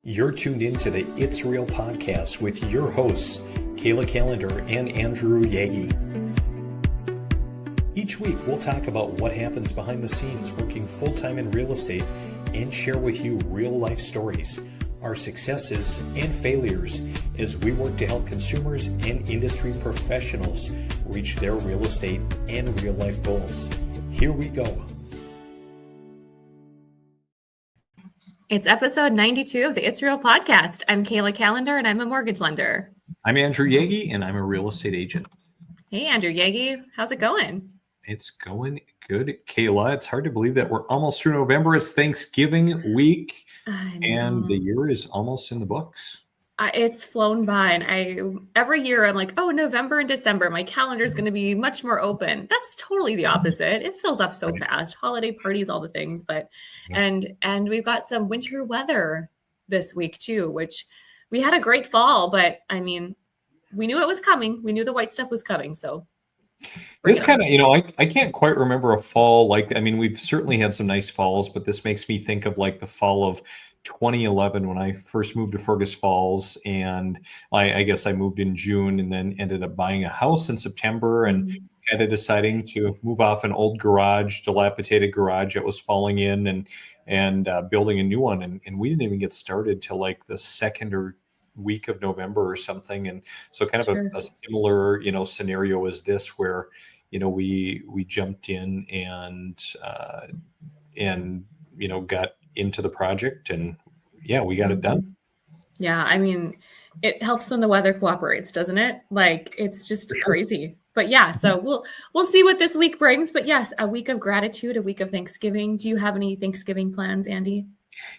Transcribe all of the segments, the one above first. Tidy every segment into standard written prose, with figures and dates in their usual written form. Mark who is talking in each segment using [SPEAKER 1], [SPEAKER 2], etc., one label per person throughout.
[SPEAKER 1] You're tuned into the It's Real podcast with your hosts, Kayla, Kallander, and Andrew Yaggie. Each week, we'll talk about what happens behind the scenes working full-time in real estate and share with you real-life stories, our successes and failures as we work to help consumers and industry professionals reach their real estate and real-life goals. Here we go.
[SPEAKER 2] It's episode 92 of the It's Real podcast. I'm Kayla Kallander, and I'm a mortgage lender.
[SPEAKER 1] I'm Andrew Yaggie, and I'm a real estate agent.
[SPEAKER 2] Hey, Andrew Yaggie. How's it going?
[SPEAKER 1] It's going good, Kayla. It's hard to believe that we're almost through November. It's Thanksgiving week, and the year is almost in the books.
[SPEAKER 2] It's flown by, and every year I'm like, oh, November and December, my calendar is going to be much more open. That's totally the opposite. It fills up so fast. Holiday parties, all the things, but and we've got some winter weather this week too, which we had a great fall, but I mean, we knew it was coming. We knew the white stuff was coming, so.
[SPEAKER 1] This kind of, I can't quite remember a fall we've certainly had some nice falls, but this makes me think of like the fall of 2011 when I first moved to Fergus Falls, and I guess I moved in June and then ended up buying a house in September and kind of deciding to move off an old garage, dilapidated garage that was falling in and building a new one. And we didn't even get started till like the second or week of November or something. And so kind of a similar, scenario as this where, we jumped in and got into the project and we got it done.
[SPEAKER 2] Yeah. I mean, it helps when the weather cooperates, doesn't it? Like it's just crazy, but so we'll see what this week brings, but yes, a week of gratitude, a week of Thanksgiving. Do you have any Thanksgiving plans, Andy?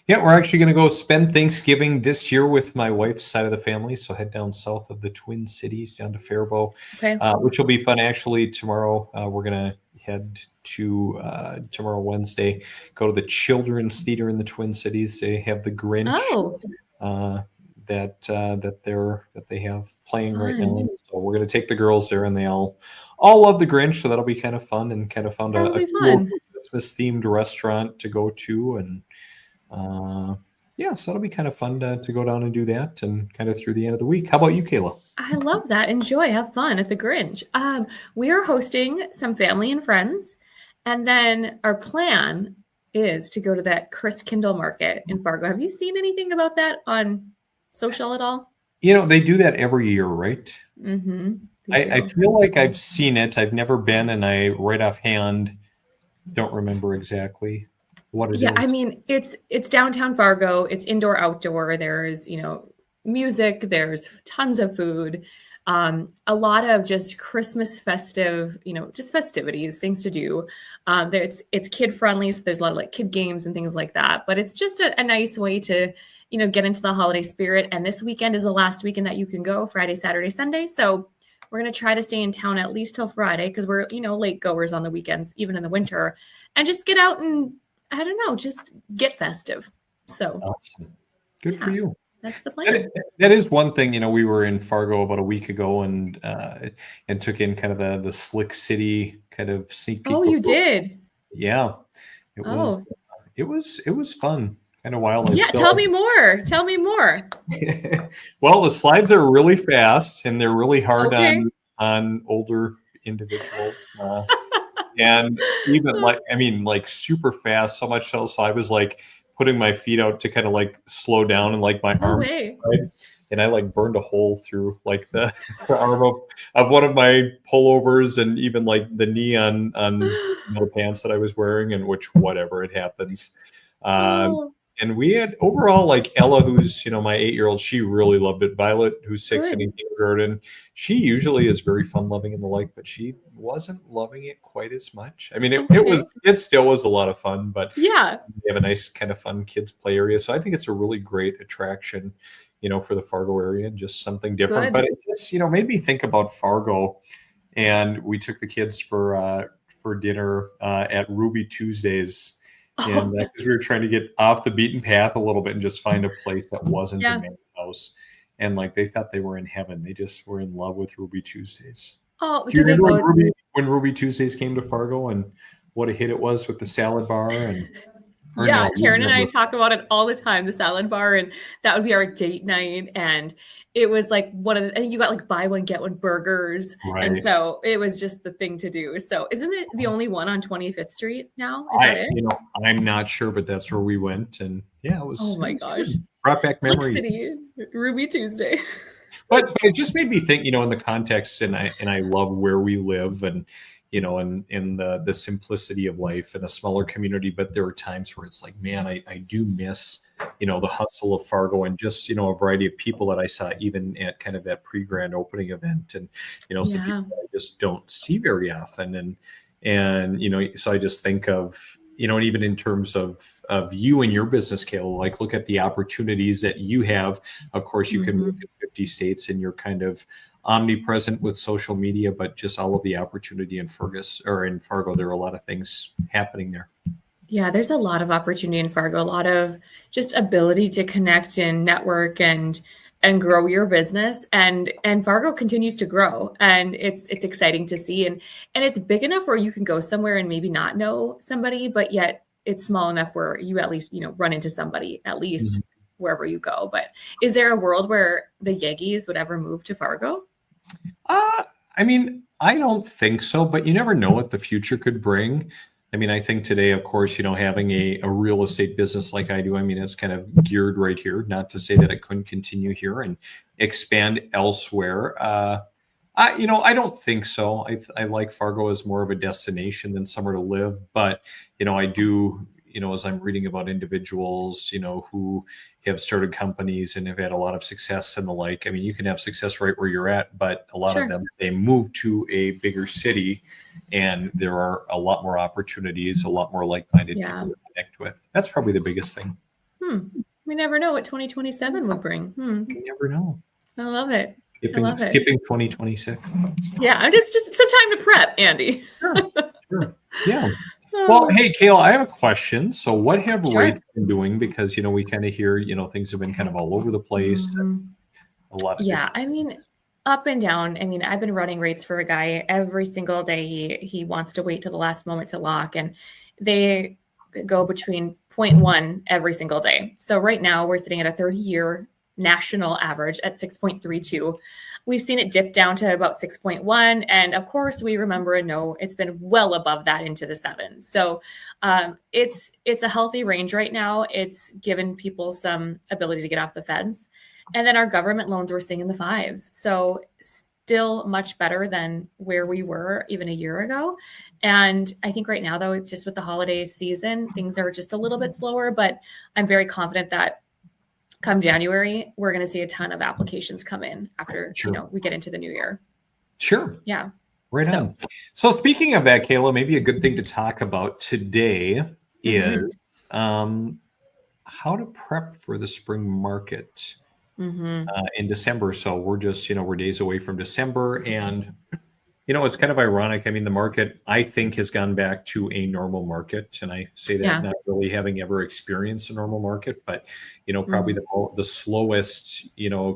[SPEAKER 1] Yeah, we're actually going to go spend Thanksgiving this year with my wife's side of the family. So head down south of the Twin Cities, down to Faribault, which will be fun. Actually, tomorrow we're going to head to tomorrow, Wednesday, go to the Children's Theater in the Twin Cities. They have the Grinch that they have playing right now. So we're going to take the girls there, and they all love the Grinch. So that'll be kind of fun and kind of found a cool Christmas themed restaurant to go to. And so it'll be kind of fun to go down and do that and kind of through the end of the week. How about you, Kayla?
[SPEAKER 2] I love that. Enjoy, have fun at the Grinch. We are hosting some family and friends, and then our plan is to go to that Christkindl market in Fargo. Have you seen anything about that on social at all?
[SPEAKER 1] They do that every year, right?
[SPEAKER 2] Mm-hmm.
[SPEAKER 1] I feel like I've seen it. I've never been, and I right offhand don't remember exactly what it is.
[SPEAKER 2] I mean, it's downtown Fargo. It's indoor, outdoor. There's, music. There's tons of food. A lot of just Christmas festive, just festivities, things to do. It's kid friendly. So there's a lot of like kid games and things like that. But it's just a nice way to, get into the holiday spirit. And this weekend is the last weekend that you can go, Friday, Saturday, Sunday. So we're going to try to stay in town at least till Friday because we're, late goers on the weekends, even in the winter, and just get out and I don't know, just get festive. So
[SPEAKER 1] awesome. Good for you.
[SPEAKER 2] That's the plan.
[SPEAKER 1] That is one thing, we were in Fargo about a week ago and took in kind of the Slick City kind of sneak peek.
[SPEAKER 2] Oh, you did?
[SPEAKER 1] Yeah. It was fun. Kind of wild.
[SPEAKER 2] Tell me more.
[SPEAKER 1] Well, the slides are really fast and they're really hard on older individuals. And even like super fast, so much so I was like putting my feet out to kind of like slow down and like my arms. And I like burned a hole through like the arm of one of my pullovers and even like the knee on the pants that I was wearing, and which whatever, it happens. And we had overall, like Ella, who's, my 8-year-old, she really loved it. Violet, who's 6 and in kindergarten, she usually is very fun loving and the like, but she wasn't loving it quite as much. I mean, it still was a lot of fun, but we have a nice kind of fun kids play area. So I think it's a really great attraction, for the Fargo area, and just something different. But it just, made me think about Fargo, and we took the kids for dinner at Ruby Tuesdays. And because we were trying to get off the beaten path a little bit and just find a place that wasn't a main house. And like they thought they were in heaven. They just were in love with Ruby Tuesdays.
[SPEAKER 2] Oh,
[SPEAKER 1] do you remember when Ruby Tuesdays came to Fargo and what a hit it was with the salad bar? And Or
[SPEAKER 2] Yeah,
[SPEAKER 1] no, you've
[SPEAKER 2] Taryn and I
[SPEAKER 1] never.
[SPEAKER 2] talk about it all the time, the salad bar, and that would be our date night. And it was like and you got like buy one, get one burgers. And
[SPEAKER 1] Right.
[SPEAKER 2] so it was just the thing to do. So isn't it the only one on 25th Street now? Is that it?
[SPEAKER 1] I'm not sure, but that's where we went, and yeah,
[SPEAKER 2] Oh
[SPEAKER 1] it
[SPEAKER 2] my
[SPEAKER 1] was
[SPEAKER 2] gosh.
[SPEAKER 1] good. Brought back
[SPEAKER 2] Slick
[SPEAKER 1] memories.
[SPEAKER 2] City, Ruby Tuesday.
[SPEAKER 1] But it just made me think, in the context, and I love where we live, and and in the simplicity of life in a smaller community. But there are times where it's like, man, I do miss the hustle of Fargo, and just a variety of people that I saw even at kind of that pre-grand opening event, and some
[SPEAKER 2] Yeah.
[SPEAKER 1] people I just don't see very often, and so I just think of and even in terms of you and your business, Kayla, like look at the opportunities that you have. Of course, you can move to 50 states, and you're kind of omnipresent with social media, but just all of the opportunity in Fargo, there are a lot of things happening there.
[SPEAKER 2] Yeah, there's a lot of opportunity in Fargo, a lot of just ability to connect and network and grow your business. And Fargo continues to grow, and it's exciting to see. And it's big enough where you can go somewhere and maybe not know somebody, but yet it's small enough where you at least, run into somebody at least wherever you go. But is there a world where the Yaggies would ever move to Fargo?
[SPEAKER 1] I mean, I don't think so, but you never know what the future could bring. I mean, I think today, of course, having a real estate business like I do, I mean, it's kind of geared right here. Not to say that it couldn't continue here and expand elsewhere. I don't think so. I like Fargo as more of a destination than somewhere to live. But, I do, as I'm reading about individuals, who have started companies and have had a lot of success and the like. I mean, you can have success right where you're at, but a lot of them, they move to a bigger city, and there are a lot more opportunities, a lot more like-minded people to connect with. That's probably the biggest thing.
[SPEAKER 2] We never know what 2027 would bring.
[SPEAKER 1] You never know.
[SPEAKER 2] I love it.
[SPEAKER 1] Skipping 2026.
[SPEAKER 2] Yeah, I'm just some time to prep, Andy.
[SPEAKER 1] Sure. Yeah. Well, hey, Kayla, I have a question. So what have rates been doing? Because, we kind of hear, things have been kind of all over the place. A lot of
[SPEAKER 2] I mean, up and down. I mean, I've been running rates for a guy every single day. He wants to wait till the last moment to lock, and they go between 0.1 every single day. So right now we're sitting at a 30-year national average at 6.32. We've seen it dip down to about 6.1. And of course, we remember and know it's been well above that into the sevens. So it's a healthy range right now. It's given people some ability to get off the fence. And then our government loans we're seeing in the fives. So still much better than where we were even a year ago. And I think right now, though, it's just with the holiday season, things are just a little bit slower. But I'm very confident that come January, we're going to see a ton of applications come in after, we get into the new year.
[SPEAKER 1] Sure.
[SPEAKER 2] Yeah.
[SPEAKER 1] Right on. So speaking of that, Kayla, maybe a good thing to talk about today is how to prep for the spring market in December. So we're just, we're days away from December, and it's kind of ironic. I mean, the market, I think, has gone back to a normal market. And I say that not really having ever experienced a normal market, but, probably the slowest,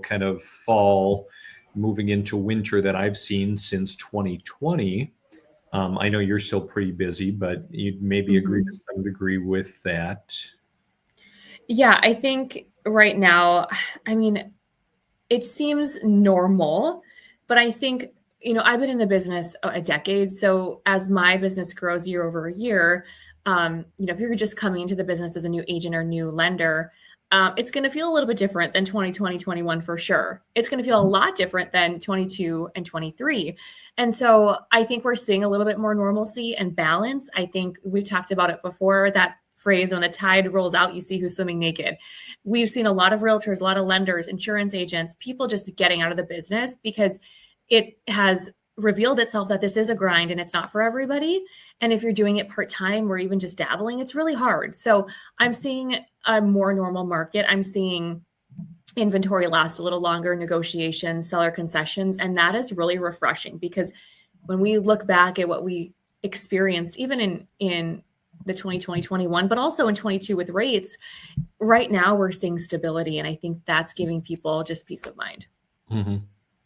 [SPEAKER 1] kind of fall moving into winter that I've seen since 2020. I know you're still pretty busy, but you'd maybe agree to some degree with that.
[SPEAKER 2] Yeah, I think right now, I mean, it seems normal, but I think I've been in the business a decade. So as my business grows year over year, if you're just coming into the business as a new agent or new lender, it's going to feel a little bit different than 2020, 21 for sure. It's going to feel a lot different than 22 and 23. And so I think we're seeing a little bit more normalcy and balance. I think we've talked about it before, that phrase, when the tide rolls out, you see who's swimming naked. We've seen a lot of realtors, a lot of lenders, insurance agents, people just getting out of the business because it has revealed itself that this is a grind and it's not for everybody. And if you're doing it part-time or even just dabbling, it's really hard. So I'm seeing a more normal market. I'm seeing inventory last a little longer, negotiations, seller concessions. And that is really refreshing, because when we look back at what we experienced, even in the 2020, 21, but also in 22 with rates, right now we're seeing stability. And I think that's giving people just peace of mind.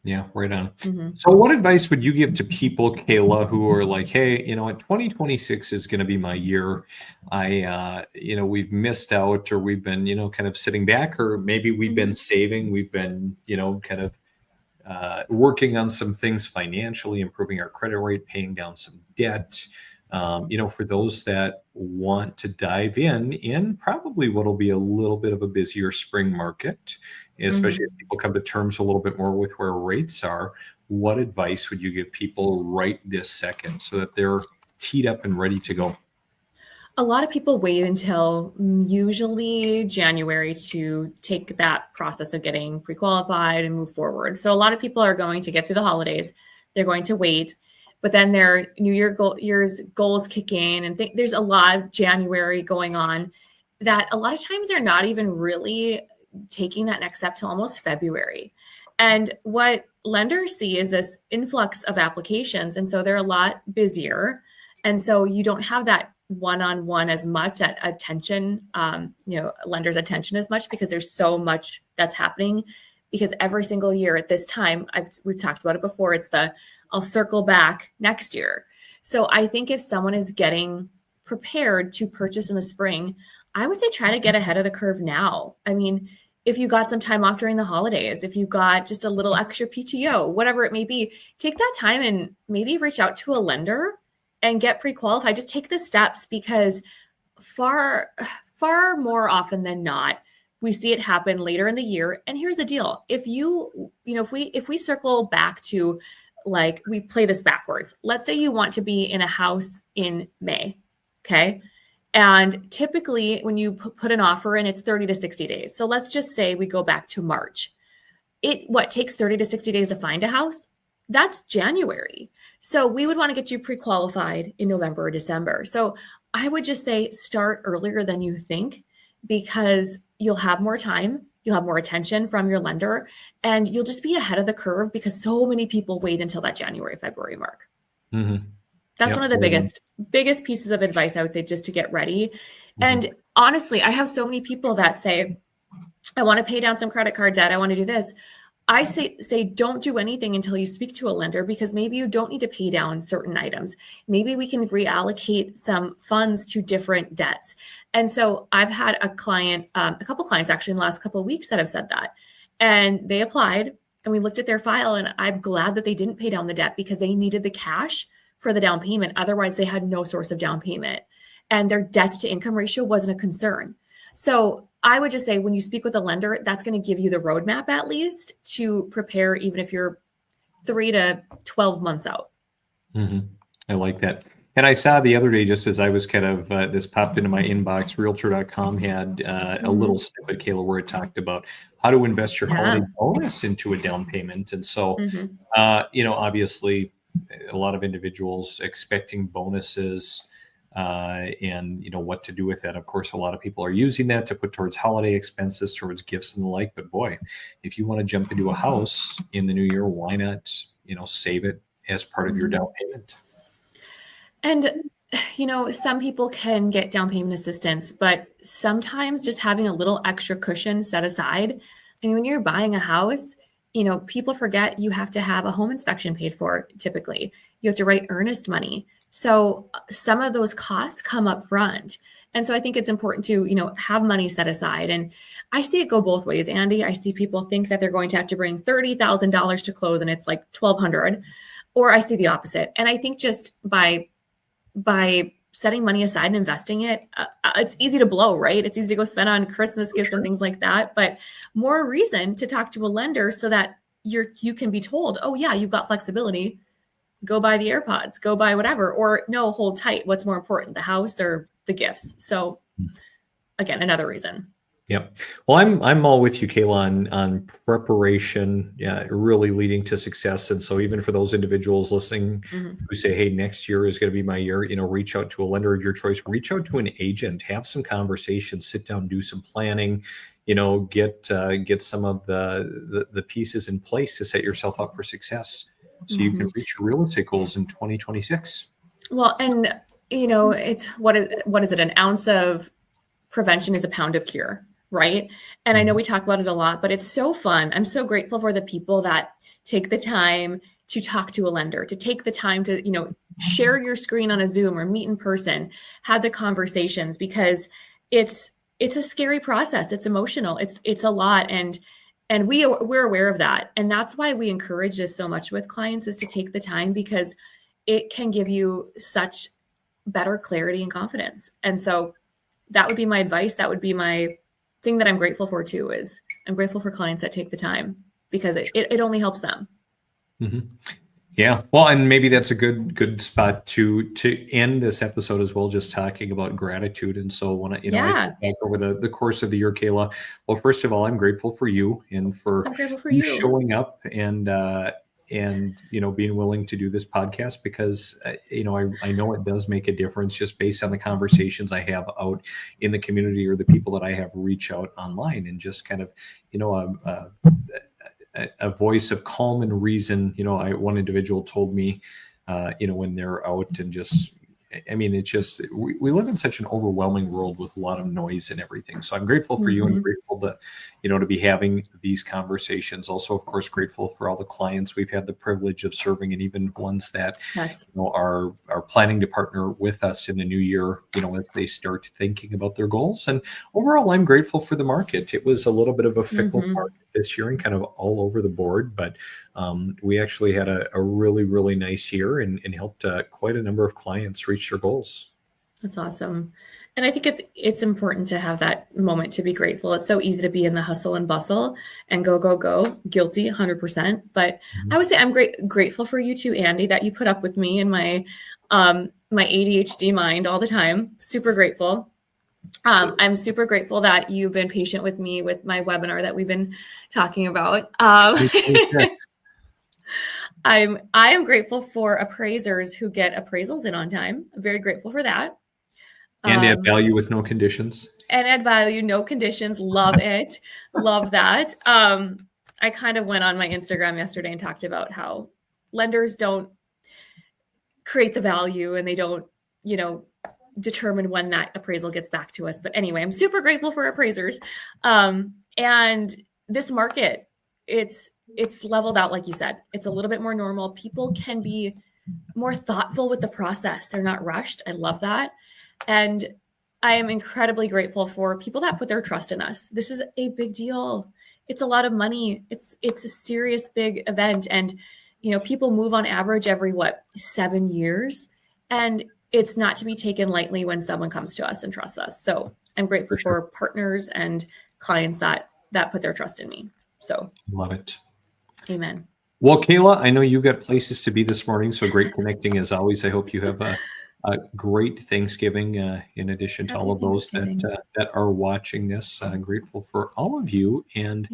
[SPEAKER 1] Yeah, right on.
[SPEAKER 2] Mm-hmm.
[SPEAKER 1] So what advice would you give to people, Kayla, who are like, hey, 2026 is going to be my year. We've missed out, or we've been, kind of sitting back, or maybe we've been saving, we've been, kind of working on some things financially, improving our credit rate, paying down some debt. For those that want to dive in probably what'll be a little bit of a busier spring market, especially as people come to terms a little bit more with where rates are, what advice would you give people right this second so that they're teed up and ready to go?
[SPEAKER 2] A lot of people wait until usually January to take that process of getting pre-qualified and move forward. So a lot of people are going to get through the holidays. They're going to wait, but then their Year's goals kick in, and there's a lot of January going on that a lot of times are not even really taking that next step till almost February. And what lenders see is this influx of applications, and so they're a lot busier. And so you don't have that one-on-one as much at attention, lenders' attention as much, because there's so much that's happening. Because every single year at this time, we've talked about it before, it's I'll circle back next year. So I think if someone is getting prepared to purchase in the spring, I would say try to get ahead of the curve now. I mean, if you got some time off during the holidays, if you got just a little extra PTO, whatever it may be, take that time and maybe reach out to a lender and get pre-qualified. Just take the steps, because far more often than not, we see it happen later in the year. And here's the deal. If if we circle back to, like, we play this backwards. Let's say you want to be in a house in May. Okay. And typically when you put an offer in, it's 30 to 60 days. So let's just say we go back to March. It takes 30 to 60 days to find a house? That's January. So we would want to get you pre-qualified in November or December. So I would just say start earlier than you think, because you'll have more time, you'll have more attention from your lender, and you'll just be ahead of the curve, because so many people wait until that January, February mark.
[SPEAKER 1] Mm-hmm.
[SPEAKER 2] That's one of the biggest pieces of advice I would say, just to get ready. And honestly, I have so many people that say, I want to pay down some credit card debt, I want to do this. I say don't do anything until you speak to a lender, because maybe you don't need to pay down certain items. Maybe we can reallocate some funds to different debts. And so I've had a couple clients actually in the last couple of weeks that have said that. And they applied and we looked at their file, and I'm glad that they didn't pay down the debt, because they needed the cash for the down payment. Otherwise, they had no source of down payment, and their debt to income ratio wasn't a concern. So I would just say, when you speak with a lender, that's going to give you the roadmap at least to prepare, even if you're 3 to 12 months out.
[SPEAKER 1] I like that. And I saw the other day, just as I was kind of, this popped into my inbox, Realtor.com had a little snippet, Kayla, where it talked about how to invest your holiday bonus into a down payment. And so, obviously, a lot of individuals expecting bonuses, and what to do with that. Of course, a lot of people are using that to put towards holiday expenses, towards gifts and the like. But boy, if you want to jump into a house in the new year, why not, save it as part of your down payment?
[SPEAKER 2] And, some people can get down payment assistance, but sometimes just having a little extra cushion set aside. I mean, when you're buying a house, people forget you have to have a home inspection paid for. Typically, you have to write earnest money. So some of those costs come up front. And so I think it's important to, have money set aside. And I see it go both ways, Andy. I see people think that they're going to have to bring $30,000 to close, and it's like $1,200, or I see the opposite. And I think just by setting money aside and investing it, it's easy to blow, right? It's easy to go spend on Christmas gifts and things like that, but more reason to talk to a lender so that you can be told, oh yeah, you've got flexibility. Go buy the AirPods, go buy whatever, or no, hold tight. What's more important, the house or the gifts? So again, another reason.
[SPEAKER 1] Yep. Well, I'm all with you, Kayla, on preparation, really leading to success. And so even for those individuals listening who say, hey, next year is going to be my year, reach out to a lender of your choice, reach out to an agent, have some conversations, sit down, do some planning, get some of the pieces in place to set yourself up for success, so you can reach your real estate goals in 2026.
[SPEAKER 2] Well, and it's what is it? An ounce of prevention is a pound of cure, right? And I know we talk about it a lot, but it's so fun. I'm so grateful for the people that take the time to talk to a lender, to take the time to, share your screen on a Zoom or meet in person, have the conversations, because it's a scary process. It's emotional. It's a lot. And we're aware of that. And that's why we encourage this so much with clients, is to take the time, because it can give you such better clarity and confidence. And so that would be my advice. That would be my thing that I'm grateful for too, is I'm grateful for clients that take the time, because it only helps them.
[SPEAKER 1] Mm-hmm. Yeah. Well, and maybe that's a good spot to end this episode as well, just talking about gratitude. And so when I think back over the course of the year, Kayla, well, first of all, I'm grateful for you and for you showing up and being willing to do this podcast, because I know it does make a difference just based on the conversations I have out in the community, or the people that I have reach out online, and just kind of, a voice of calm and reason. One individual told me, when they're out and just, it's just, we live in such an overwhelming world with a lot of noise and everything. So I'm grateful for you, and grateful to, to be having these conversations. Also, of course, grateful for all the clients we've had the privilege of serving, and even ones that are planning to partner with us in the new year, as they start thinking about their goals. And overall, I'm grateful for the market. It was a little bit of a fickle market this year and kind of all over the board, but we actually had a really, really nice year and helped quite a number of clients reach their goals.
[SPEAKER 2] That's awesome. And I think it's important to have that moment to be grateful. It's so easy to be in the hustle and bustle and go. Guilty 100%. But I would say I'm grateful for you too, Andy, that you put up with me and my ADHD mind all the time. Super grateful. I'm super grateful that you've been patient with me with my webinar that we've been talking about. I am grateful for appraisers who get appraisals in on time. I'm very grateful for that.
[SPEAKER 1] And add value with no conditions.
[SPEAKER 2] And add value, no conditions. Love it. Love that. I kind of went on my Instagram yesterday and talked about how lenders don't create the value, and they don't, determine when that appraisal gets back to us. But anyway, I'm super grateful for appraisers. And this market, it's leveled out, like you said. It's a little bit more normal. People can be more thoughtful with the process. They're not rushed. I love that. And I am incredibly grateful for people that put their trust in us. This is a big deal. It's a lot of money. It's a serious big event. And, people move on average every 7 years. And it's not to be taken lightly when someone comes to us and trusts us. So I'm grateful for partners and clients that put their trust in me. So
[SPEAKER 1] love it.
[SPEAKER 2] Amen.
[SPEAKER 1] Well, Kayla, I know you've got places to be this morning, so great connecting as always. I hope you have a great Thanksgiving in addition to all of those that are watching this. Grateful for all of you. And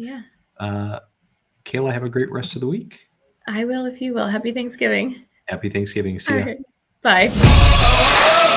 [SPEAKER 1] Kayla, have a great rest of the week.
[SPEAKER 2] I will if you will. Happy Thanksgiving.
[SPEAKER 1] Happy Thanksgiving. See ya.
[SPEAKER 2] Bye.